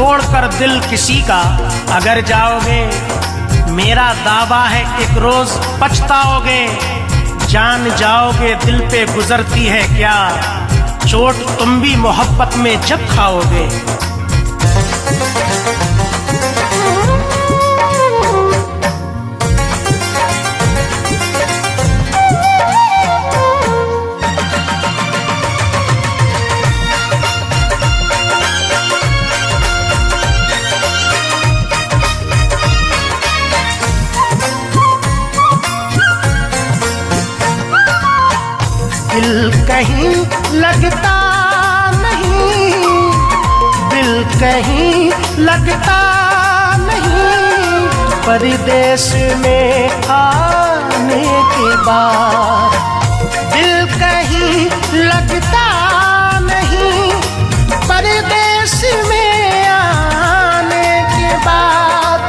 तोड़कर दिल किसी का अगर जाओगे, मेरा दावा है एक रोज पछताओगे। जान जाओगे दिल पे गुजरती है क्या, चोट तुम भी मोहब्बत में जब खाओगे। दिल कहीं लगता नहीं, दिल कहीं लगता नहीं, परदेश में आने के बाद। दिल कहीं लगता नहीं, परदेश में आने के बाद।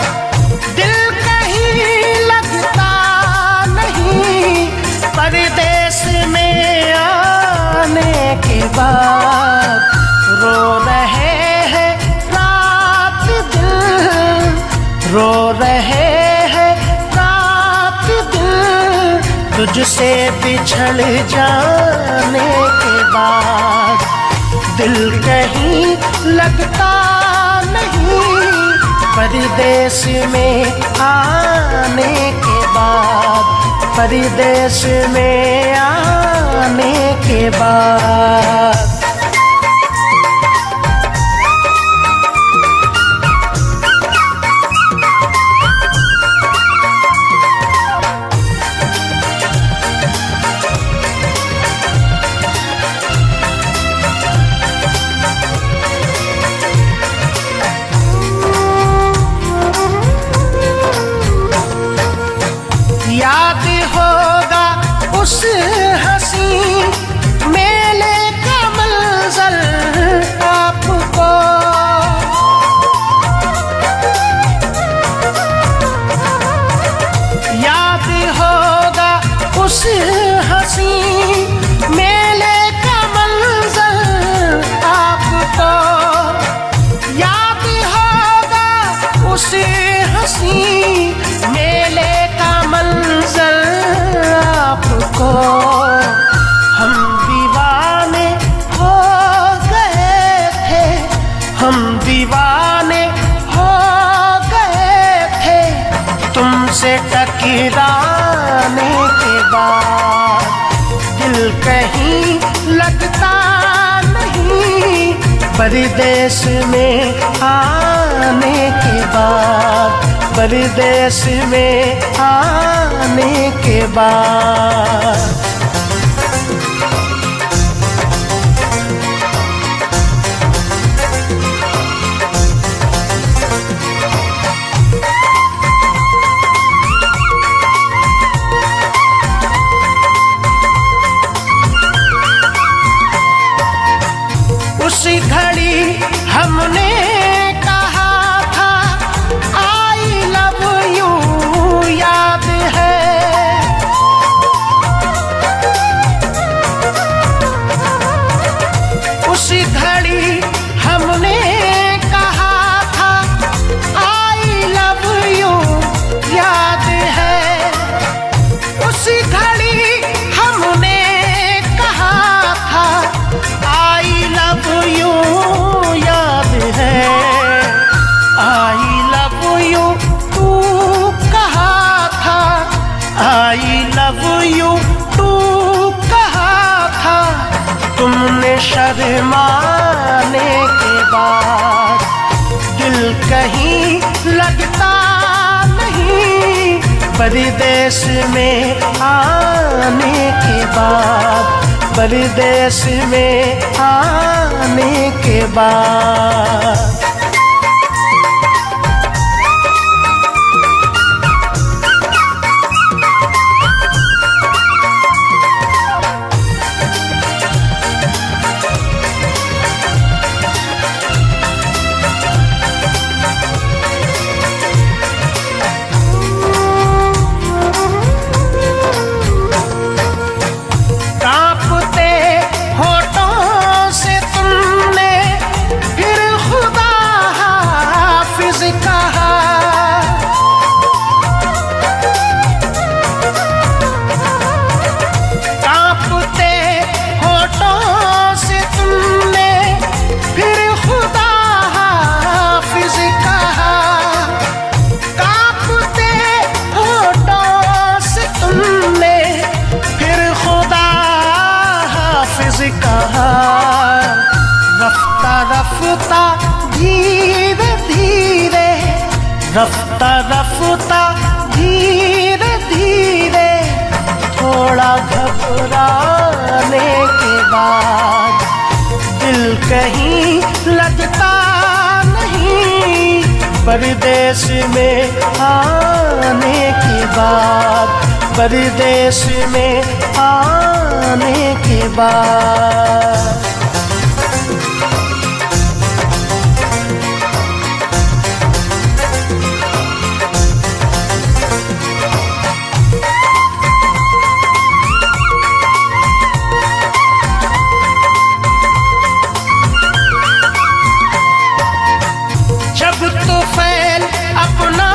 दिल कहीं लगता नहीं, परदेश में के बाद। रो रहे हैं रात दिन, रो रहे हैं रात दिन, तुझसे बिछड़ जाने के बाद। दिल कहीं लगता नहीं, परदेश में आने के बाद, परदेश में आने के बाद। याद होगा उस हंसी मेले का मंजर आपको, याद होगा उस हंसी मेले का मंजर आपको, याद होगा उस हंसी मेले का मंजर आपको। हम दीवाने हो गए थे, हम दीवाने हो गए थे, तुमसे टकराने के बाद। दिल कहीं लगता नहीं, परदेश में आने के बाद, परदेश में आने के बाद। उसी घड़ी हमने कहा था आई लव यू, याद है। उसी घड़ी हमने कहा था आई लव यू, याद है। उसी घड़ी हमने कहा था आई लव यू, याद है। आई लव यू तू कहा था, आई लव यू तू कहा था, तुमने शर्माने के बाद। दिल कहीं लगता नहीं, परदेश में आने के बाद, परदेश में आने के बाद। कांपते होठों से तुमने फिर खुदा रफ्ता धीरे धीरे, रफ्ता रफ्ता धीरे धीरे, थोड़ा घबराने के बाद दिल कहीं लगता नहीं, परदेश में आने के बाद, परदेश में आने के बाद। जब तूफान अपना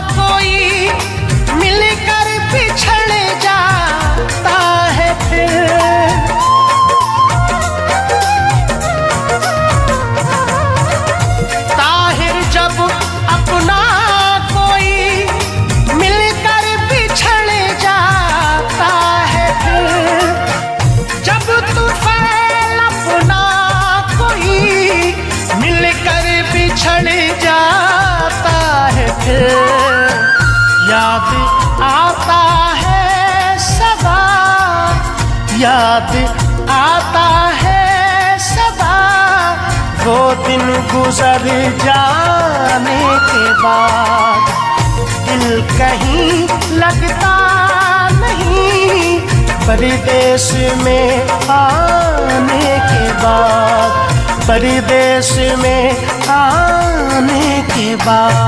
कोई मिलकर बिछड़ जाता है, फिर ताहिर जब अपना कोई मिलकर बिछड़ जाता है, फिर जब तूफान अपना कोई मिलकर बिछड़ जाता है, फिर याद आता है सदा, याद आता है सदा, वो दिन गुजर जाने के बाद दिल कहीं लगता नहीं, परदेश में आने के बाद, परदेश में आने के बाद।